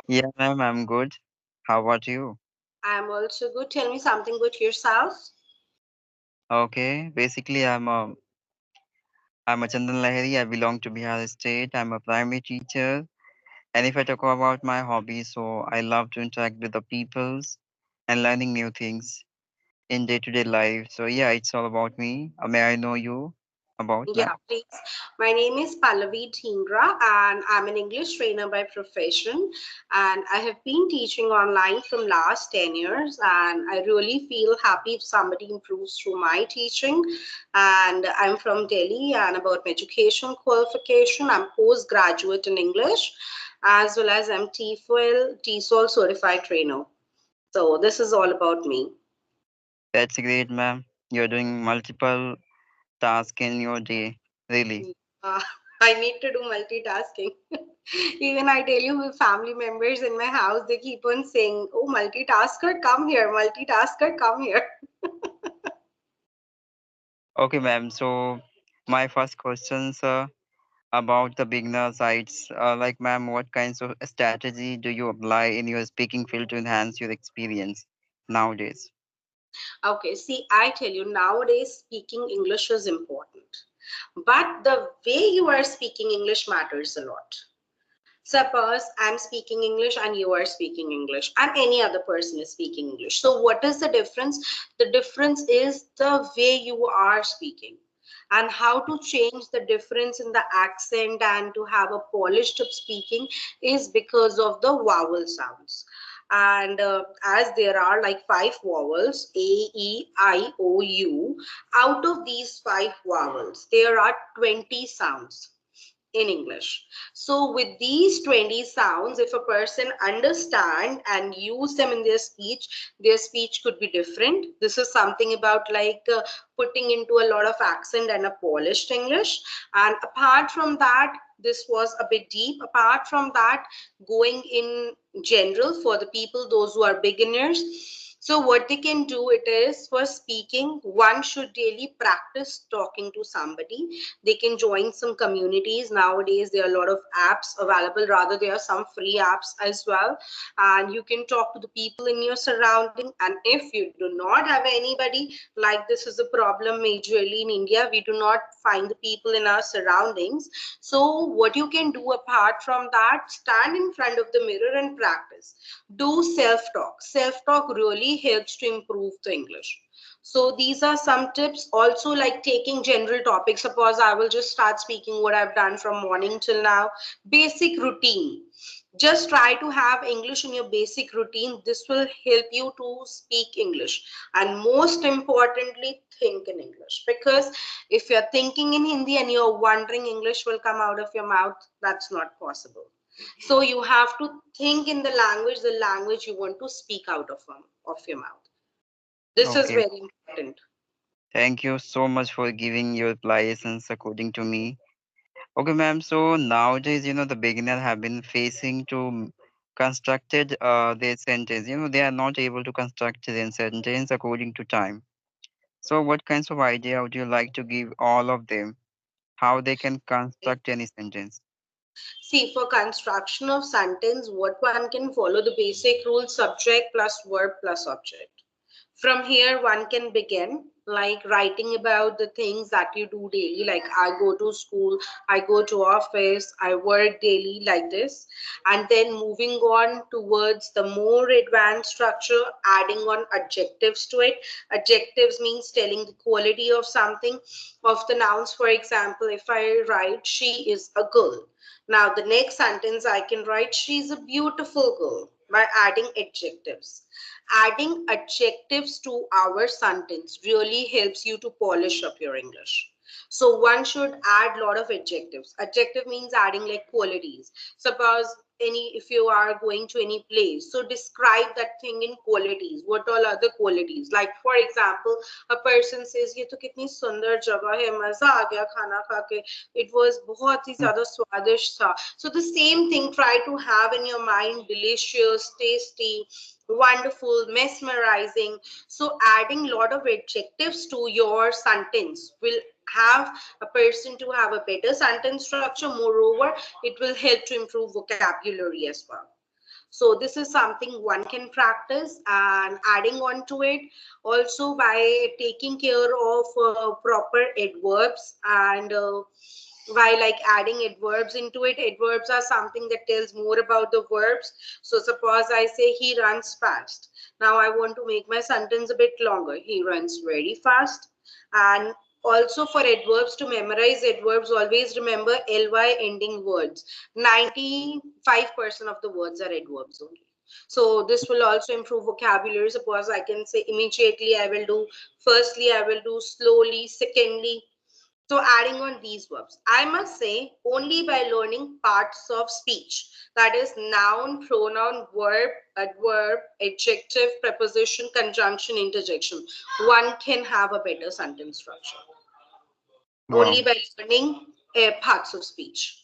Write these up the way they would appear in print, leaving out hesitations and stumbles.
Yeah, ma'am, I'm good. How about you? I'm also good. Tell me something good yourself. Okay, basically, I'm a Chandan Lahiri. I belong to Bihar State. I'm a primary teacher. And if I talk about my hobby, so I love to interact with the peoples and learning new things in day-to-day life. So yeah, it's all about me. May I know you about, ma'am? Yeah, please. My name is Pallavi Dhingra, and I'm an English trainer by profession. And I have been teaching online from last 10 years, and I really feel happy if somebody improves through my teaching. And I'm from Delhi, and about my education qualification, I'm postgraduate in English, as well as I'm TEFL certified trainer. So this is all about me. That's great, ma'am. You're doing multiple tasks in your day, really. Uh, I need to do multitasking. Even I tell you, with family members in my house, they keep on saying, "Oh, multitasker, come here! Multitasker, come here!" Okay, ma'am. So my first question, sir, about the beginner sites. Like, ma'am, what kinds of strategy do you apply in your speaking field to enhance your experience nowadays? Okay, see, I tell you, nowadays speaking English is important, but the way you are speaking English matters a lot. Suppose I'm speaking English and you are speaking English, and any other person is speaking English. So, what is the difference? The difference is the way you are speaking and how to change the difference in the accent and to have a polished up speaking is because of the vowel sounds. And as there are like five vowels, A, E, I, O, U, out of these five vowels, there are 20 sounds in English. So with these 20 sounds, if a person understand and use them in their speech could be different. This is something about like putting into a lot of accent and a polished English. And apart from that, this was a bit deep. Apart from that, going in general for the people, those who are beginners, so what they can do it is for speaking, one should daily practice talking to somebody. They can join some communities. Nowadays, there are a lot of apps available. Rather, there are some free apps as well. And you can talk to the people in your surrounding. And if you do not have anybody, like this is a problem majorly in India, we do not find the people in our surroundings. So, what you can do apart from that, stand in front of the mirror and practice. Do self talk. Self talk really helps to improve the English. So these are some tips. Also, like taking general topics. Suppose I will just start speaking what I've done from morning till now. Basic routine. Just try to have English in your basic routine. This will help you to speak English. And most importantly, think in English. Because if you're thinking in Hindi and you're wondering English will come out of your mouth, that's not possible. So you have to think in the language you want to speak out of your mouth. This is Okay, very important. thank you so much for giving your license according to me. Okay, ma'am. So nowadays, the beginner have been facing to constructed their sentence. They are not able to construct their sentence according to time. So what kinds of idea would you like to give all of them? How they can construct any sentence? See, for construction of sentence, what one can follow the basic rule subject plus verb plus object. From here, one can begin like writing about the things that you do daily, like I go to school, I go to office, I work daily, like this. And then moving on towards the more advanced structure, adding on adjectives to it. Adjectives means telling the quality of something, of the nouns. For example, if I write, she is a girl. Now, the next sentence I can write, she's a beautiful girl by adding adjectives. Adding adjectives to our sentence really helps you to polish up your English. So one should add a lot of adjectives. Adjective means adding like qualities. Suppose any if you are going to any place, so describe that thing in qualities. What all other qualities? Like for example, a person says, "ये तो कितनी सुंदर जगह है, मजा आ गया खाना खा के. It was बहुत ही ज़्यादा स्वादिष्ट था." So the same thing try to have in your mind: delicious, tasty, wonderful, mesmerizing. So adding a lot of adjectives to your sentence will have a person to have a better sentence structure. Moreover, it will help to improve vocabulary as well. So this is something one can practice, and adding on to it also by taking care of proper adverbs, and by like adding adverbs into it. Adverbs are something that tells more about the verbs. So suppose I say he runs fast. Now I want to make my sentence a bit longer. He runs very fast. And also for adverbs, to memorize adverbs, always remember ly ending words. 95% of the words are adverbs only. So this will also improve vocabulary. Suppose I can say immediately I will do, firstly I will do, slowly, secondly. So adding on these verbs, I must say only by learning parts of speech, that is noun, pronoun, verb, adverb, adjective, preposition, conjunction, interjection, one can have a better sentence structure. Only Wow. by learning parts of speech.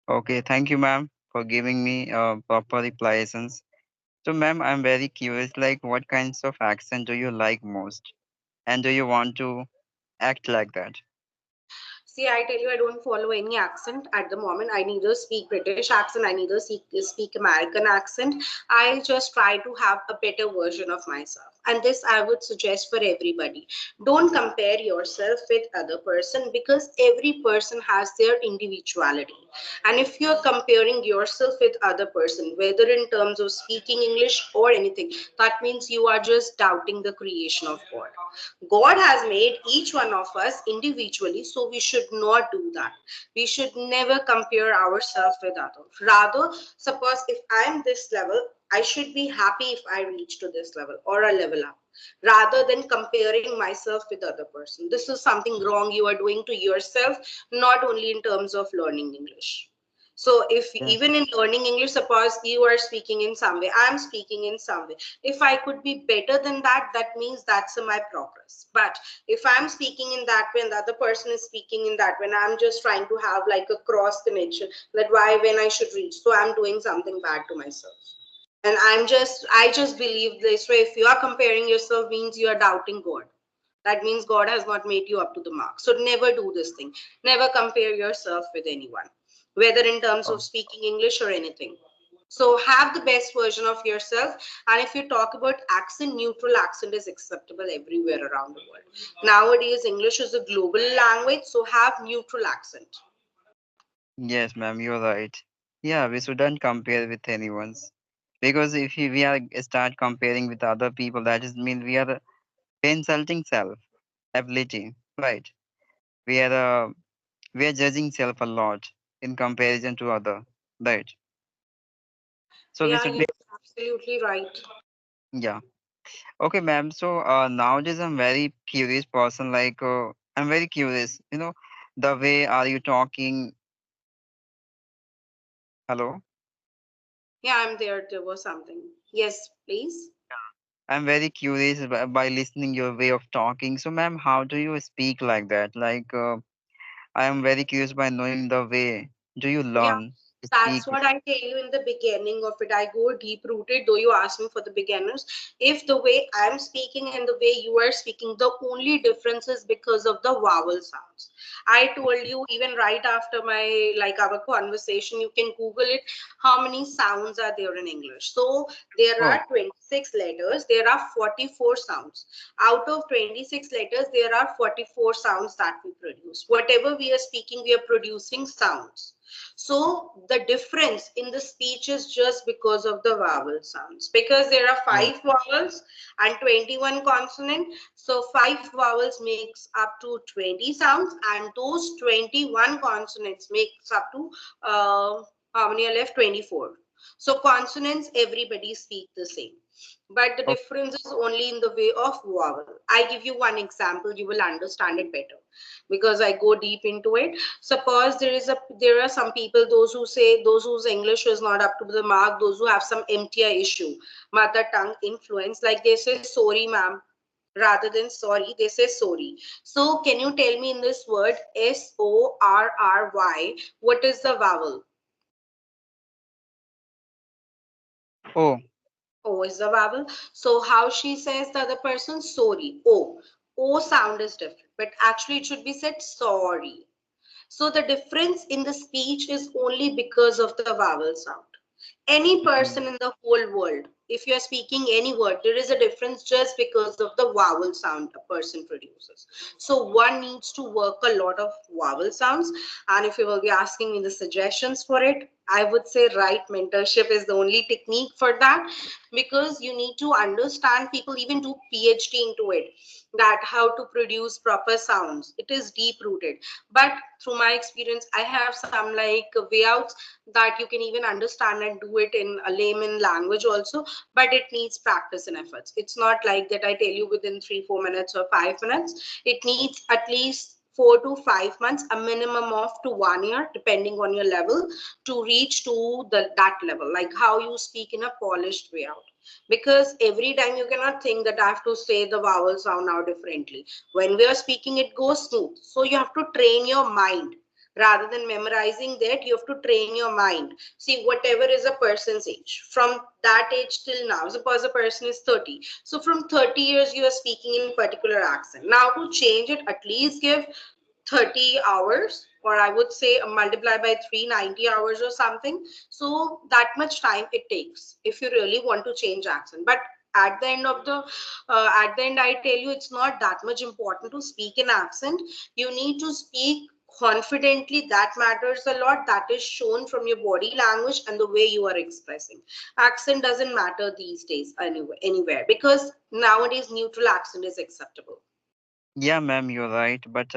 Okay, thank you, ma'am, for giving me proper replies. So, ma'am, I'm very curious, like, what kinds of accent do you like most? And do you want to act like that? See, I tell you, I don't follow any accent at the moment. I neither speak British accent, I neither speak American accent. I just try to have a better version of myself. And this I would suggest for everybody. Don't compare yourself with other person, because every person has their individuality. And if you're comparing yourself with other person, whether in terms of speaking English or anything, that means you are just doubting the creation of God. God has made each one of us individually, so we should not do that. We should never compare ourselves with others. Rather, suppose if I am this level, I should be happy if I reach to this level or a level up, rather than comparing myself with other person. This is something wrong you are doing to yourself, not only in terms of learning English. So if Yes. even in learning English, suppose you are speaking in some way, I am speaking in some way. If I could be better than that, that means that's my progress. But if I'm speaking in that way and the other person is speaking in that way, and I'm just trying to have like a cross connection, that why when I should reach, so I'm doing something bad to myself. And I just believe this way. If you are comparing yourself, means you are doubting God. That means God has not made you up to the mark. So never do this thing. Never compare yourself with anyone, whether in terms of Oh, speaking English or anything. So have the best version of yourself. And if you talk about accent, neutral accent is acceptable everywhere around the world. Nowadays, English is a global language, so have neutral accent. yes, ma'am, you're right. Yeah, we shouldn't compare with anyone's. Because if we are start comparing with other people, that is mean we are insulting self ability, right? We are we are judging self a lot in comparison to other, right? So we Yeah, should you're be, absolutely right. yeah. Okay, ma'am. So nowadays I'm very curious person. Like I'm very curious. The way are you talking? Hello. Yeah, I'm there. There was something. Yes, please. I'm very curious by listening your way of talking. So, ma'am, how do you speak like that? Like I am very curious by knowing the way. Do you Yeah, learn to that's speak? what I tell you in the beginning of it. I go deep rooted, though you ask me for the beginners. If the way I'm speaking and the way you are speaking, the only difference is because of the vowel sounds. I told you even right after my like our conversation, you can Google it, how many sounds are there in English. So there Oh, are 26 letters, there are 44 sounds. Out of 26 letters, there are 44 sounds that we produce. Whatever we are speaking, we are producing sounds. So the difference in the speech is just because of the vowel sounds. Because there are oh, five vowels and 21 consonant. So five vowels makes up to 20 sounds, and those 21 consonants makes up to how many are left? 24. So consonants everybody speak the same. But the oh, difference is only in the way of vowel. I give you one example, you will understand it better because I go deep into it. Suppose there are some people, those who say, those whose English is not up to the mark, those who have some MTI issue, mother tongue influence, like they say sorry ma'am, rather than sorry they say sorry. So can you tell me in this word SORRY, what is the vowel? oh, O is the vowel. So how she says the other person? Sorry. O sound is different, but actually it should be said sorry. So the difference in the speech is only because of the vowel sound. Any Mm. person in the whole world, if you're speaking any word, there is a difference just because of the vowel sound a person produces. So one needs to work a lot of vowel sounds. And if you will be asking me the suggestions for it, I would say right mentorship is the only technique for that, because you need to understand, people even do PhD into it, that how to produce proper sounds. It is deep rooted. But through my experience, I have some like way outs that you can even understand and do it in a layman language also, but it needs practice and efforts. It's not like that I tell you within 3 4 minutes or 5 minutes. It needs at least 4 to 5 months, a minimum of to 1 year, depending on your level, to reach to that level, like how you speak in a polished way out. Because every time you cannot think that I have to say the vowel sound now differently. When we are speaking, it goes smooth. So you have to train your mind. Rather than memorizing that, you have to train your mind. See, whatever is a person's age, from that age till now, suppose a person is 30, so from 30 years you are speaking in particular accent. Now to change it, at least give 30 hours, or I would say multiply by 390 hours or something. So that much time it takes if you really want to change accent. But at the end of the at the end, I tell you, it's not that much important to speak in accent. You need to speak confidently. That matters a lot. That is shown from your body language and the way you are expressing. Accent doesn't matter these days anywhere, because nowadays neutral accent is acceptable. Yeah, ma'am, you're right. But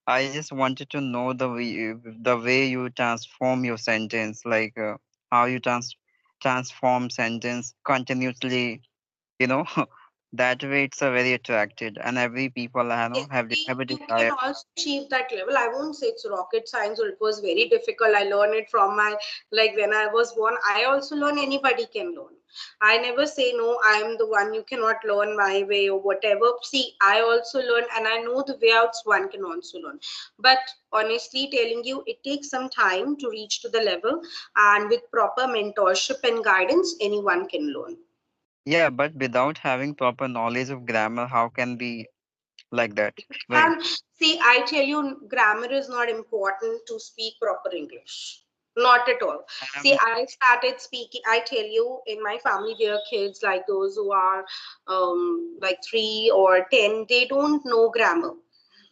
I just wanted to know the way you transform your sentence, like how you transform sentence continuously. You know, that way it's a very attracted, and every people I know Yes, have a you can desire. also achieve that level. I won't say it's rocket science or it was very difficult. I learned it from my, like when I was born. I also learn, anybody can learn. I never say no, I am the one, you cannot learn my way or whatever. See, I also learn and I know the way outs one can also learn. But honestly telling you, it takes some time to reach to the level, and with proper mentorship and guidance, anyone can learn. Yeah, but without having proper knowledge of grammar, how can be like that? Right. And see, I tell you, grammar is not important to speak proper English. Not at all. See, Um, I started speaking, I tell you, in my family, there are kids like those who are like 3 or 10, they don't know grammar.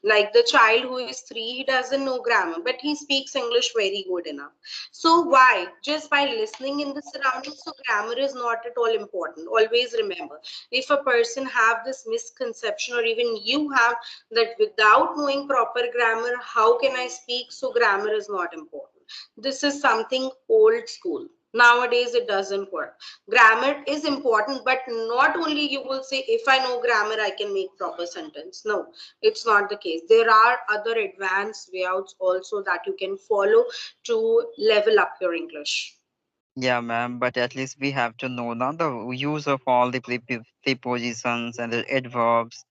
Like the child who is 3, he doesn't know grammar, but he speaks English very good enough. So why? Just by listening in the surroundings. So grammar is not at all important. Always remember, if a person have this misconception, or even you have, that without knowing proper grammar, how can I speak? So grammar is not important. This is something old school. Nowadays it doesn't work. Grammar is important, but not only you will say, if I know grammar I can make proper sentence. No, it's not the case. There are other advanced layouts also that you can follow to level up your English. yeah, ma'am, but at least we have to know now the use of all the prepositions and the adverbs,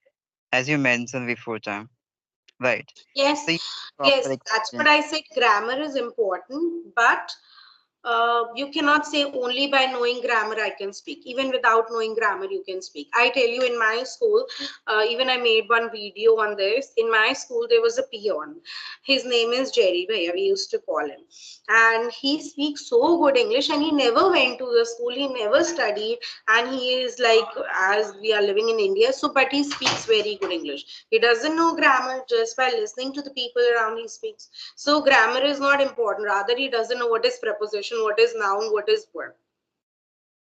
as you mentioned before time. Right. Yes, So you proper yes, that's what experience. I said. Grammar is important, but you cannot say only by knowing grammar I can speak. Even without knowing grammar, you can speak. I tell you, in my school, even I made one video on this. In my school, there was a peon. His name is Jerry Bhaiya, we used to call him. And he speaks so good English, and he never went to the school, he never studied. And he is like, as we are living in India, so but he speaks very good English. He doesn't know grammar, just by listening to the people around he speaks. So grammar is not important. Rather, he doesn't know what is preposition, what is noun, what is verb.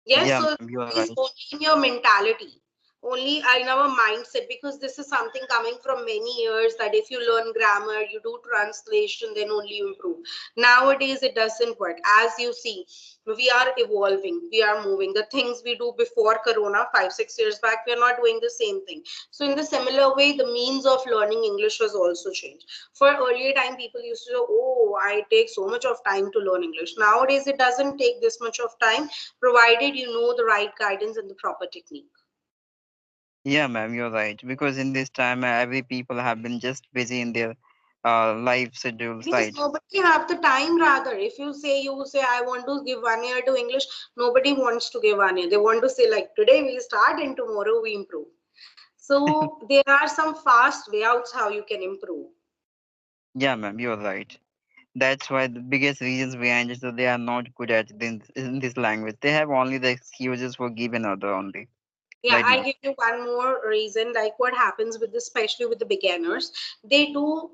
Yes, Yeah, so ma'am, you are it is right. only in your mentality, only in our mindset, because this is something coming from many years, that if you learn grammar, you do translation, then only you improve. Nowadays, it doesn't work. As you see, we are evolving, we are moving. The things we do before Corona, 5 6 years back, we are not doing the same thing. So, in the similar way, the means of learning English has also changed. For earlier time, people used to say, "Oh, I take so much of time to learn English." Nowadays, it doesn't take this much of time, provided you know the right guidance and the proper technique. Yeah, ma'am, you're right. Because in this time, every people have been just busy in their life schedules, Yes, right? nobody have the time. Rather, if you say I want to give 1 year to English, nobody wants to give 1 year. They want to say like today we start and tomorrow we improve. So there are some fast way outs how you can improve. Yeah, ma'am, you're right. That's why the biggest reasons behind it, so they are not good at in this language. They have only the excuses for give another only. Yeah, Right, I ma'am? give you one more reason. Like what happens with, especially with the beginners, they do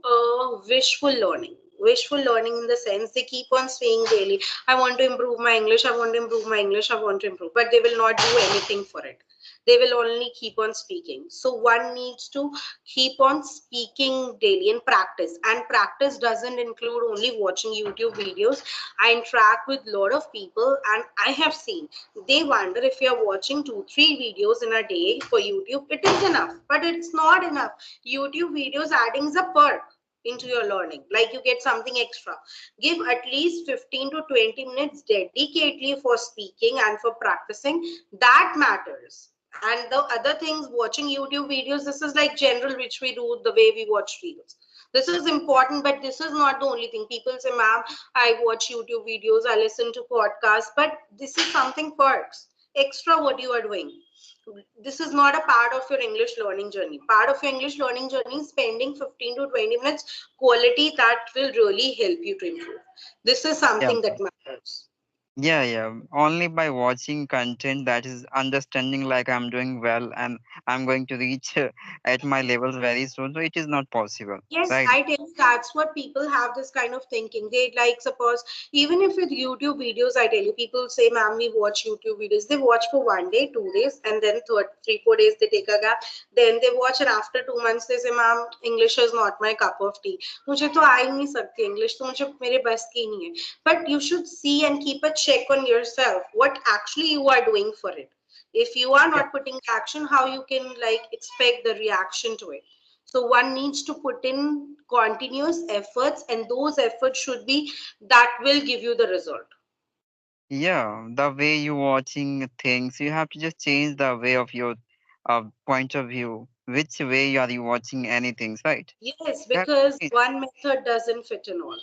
wishful learning. Wishful learning in the sense they keep on saying daily, I want to improve my English, I want to improve my English, I want to improve, but they will not do anything for it. They will only keep on speaking. So one needs to keep on speaking daily and practice. And practice doesn't include only watching YouTube videos. I interact with a lot of people, and I have seen they wonder if you're watching 2 3 videos in a day for YouTube, it is enough, but it's not enough. YouTube videos adding is a perk into your learning, like you get something extra. Give at least 15 to 20 minutes dedicatedly for speaking and for practicing. That matters. And the other things, watching YouTube videos, this is like general, which we do the way we watch reels. This is important, but this is not the only thing. People say, ma'am, I watch YouTube videos, I listen to podcasts, but this is something perks, extra what you are doing. This is not a part of your English learning journey. Part of your English learning journey is spending 15 to 20 minutes quality that will really help you to improve. This is Yeah. something that matters. Yeah, yeah. Only by watching content that is understanding like I'm doing well and I'm going to reach at my levels very soon. So it is not possible. Yes, Right? I tell you, that's what people have this kind of thinking. They like, suppose, even if with YouTube videos, I tell you, people say, ma'am, we watch YouTube videos. They watch for 1 day, 2 days, and then 3 4 days they take a gap. Then they watch, and after 2 months, they say, ma'am, English is not my cup of tea. मुझे तो आ ही नहीं सकती English, तो मुझे मेरे बस की नहीं है. But you should see and keep a check on yourself, what actually you are doing for it. If you are Yeah. not putting action, how you can like expect the reaction to it? So one needs to put in continuous efforts, and those efforts should be that will give you the result. Yeah. The way you watching things, you have to just change the way of your point of view. Which way are you watching anything, right? Yes, You have because to change. one method doesn't fit in all.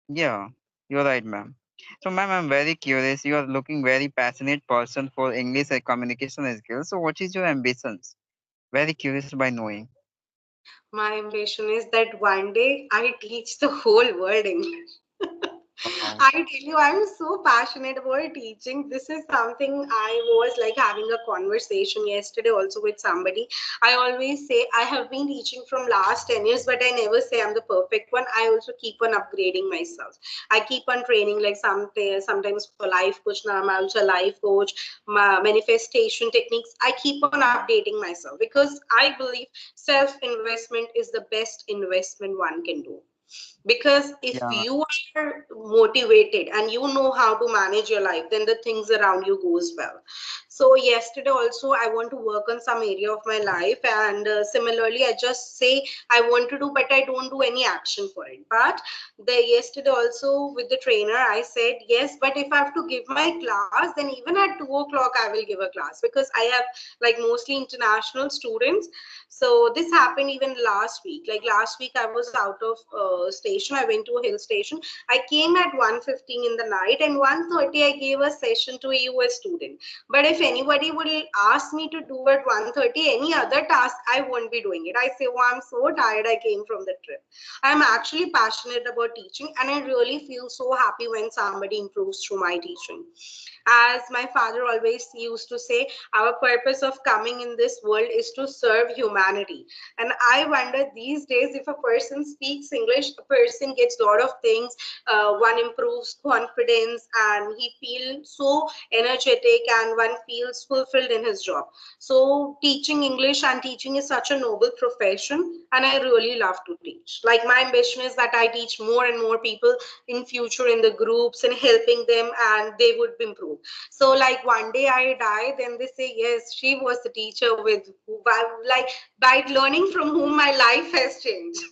Yeah, you're right, ma'am. So, ma'am, I'm very curious. You are looking very passionate person for English and communication skills. So, what is your ambitions? Very curious by knowing. My ambition is that one day I teach the whole world English. Wow. I tell you, I'm so passionate about teaching. This is something I was like having a conversation yesterday also with somebody. I always say I have been teaching from last 10 years, but I never say I'm the perfect one. I also keep on upgrading myself. I keep on training, like sometimes for life coach. Now I'm also a life coach, manifestation techniques. I keep on updating myself because I believe self investment is the best investment one can do, because if Yeah. you are motivated and you know how to manage your life, then the things around you goes well. So yesterday also I want to work on some area of my life, and similarly I just say I want to do, but I don't do any action for it. But the yesterday also with the trainer I said yes, but if I have to give my class, then even at 2 o'clock I will give a class, because I have like mostly international students. So this happened even last week. Like last week, I was out of station. I went to a hill station. I came at 1:15 in the night, and 1:30 I gave a session to a US student. But if anybody will ask me to do at 1:30 any other task, I won't be doing it. I say, oh, I'm so tired. I came from the trip. I'm actually passionate about teaching, and I really feel so happy when somebody improves through my teaching. As my father always used to say, our purpose of coming in this world is to serve humanity. And I wonder these days, if a person speaks English, a person gets a lot of things. One improves confidence, and he feels so energetic, and one feels fulfilled in his job. So teaching English and teaching is such a noble profession, and I really love to teach. Like my ambition is that I teach more and more people in future in the groups and helping them, and they would improve. So like one day I die, then they say yes, she was the teacher with like by learning from whom my life has changed.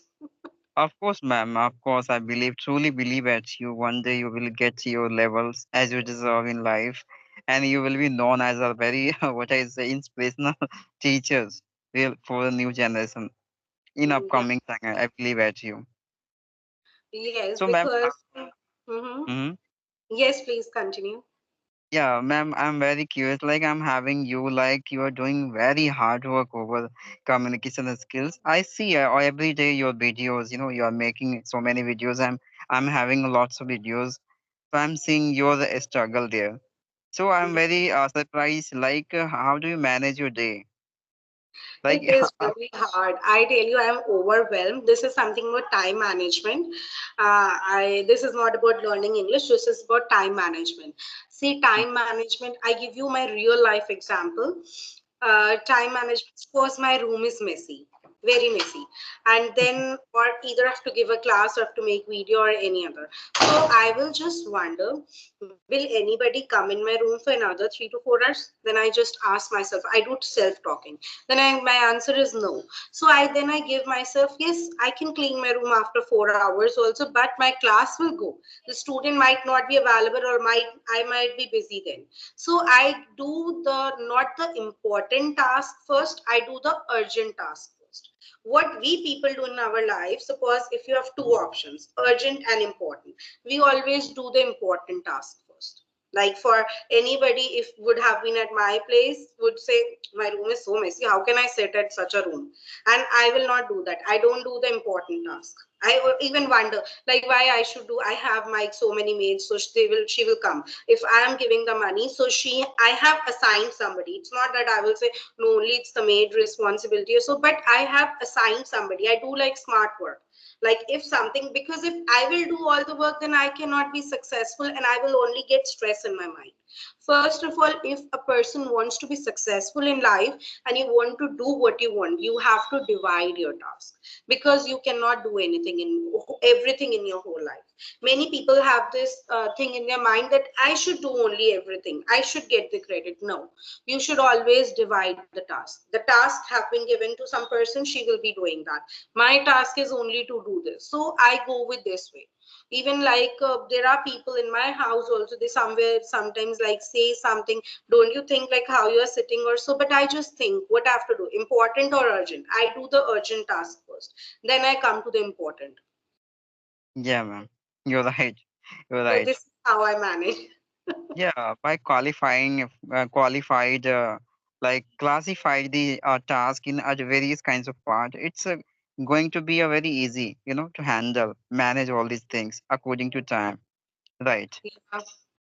Of course, ma'am. Of course, I believe, truly believe at you. One day you will get your levels as you deserve in life, and you will be known as a very, what I say, inspirational teachers real for the new generation in Yeah. upcoming time. I believe at you. Yes, So, ma'am. because. Mhm. Mhm. Yes, please continue. Yeah, ma'am, I'm very curious. Like, I'm having you, like, you are doing very hard work over communication skills. I see every day your videos, you are making so many videos. I'm having lots of videos. So I'm seeing your struggle there. So I'm very surprised. Like, how do you manage your day? Like, It is really hard. I tell you, I'm overwhelmed. This is something about time management. I This is not about learning English. This is about time management. See, time management. I give you my real life example. Time management. Suppose my room is messy, very messy, and then or either have to give a class or have to make video or any other. So I will just wonder, will anybody come in my room for another 3 to 4 hours? Then I just ask myself. I do self talking. My answer is no. So I give myself, yes, I can clean my room after 4 hours also, but my class will go. The student might not be available, or I might be busy then. So I do the not the important task first, I do the urgent task first. What we people do in our life, suppose if you have two options, urgent and important, we always do the important task first. Like for anybody, if would have been at my place, would say, my room is so messy, how can I sit at such a room? And I will not do that. I don't do the important task. I even wonder, like, why I should do. I have my so many maids, so she will come if I am giving the money. So I have assigned somebody. It's not that I will say no, only it's the maid responsibility or so, but I have assigned somebody. I do like smart work. Like if something, because if I will do all the work, then I cannot be successful and I will only get stress in my mind. First of all, if a person wants to be successful in life and you want to do what you want, you have to divide your task, because you cannot do anything in everything in your whole life. Many people have this thing in their mind that I should do only everything, I should get the credit. No, you should always divide the task. The task have been given to some person, she will be doing that. My task is only to do this, so I go with this way. Even like there are people in my house also, they somewhere sometimes like say something, don't you think like how you are sitting or so, but I just think what I have to do, important or urgent. I do the urgent task first, then I come to the important. yeah, ma'am, you're right. You're So right. this is how I manage. Yeah, by qualified, like classified the task in various kinds of part, it's going to be a very easy, to handle, manage all these things according to time. Right. Yeah.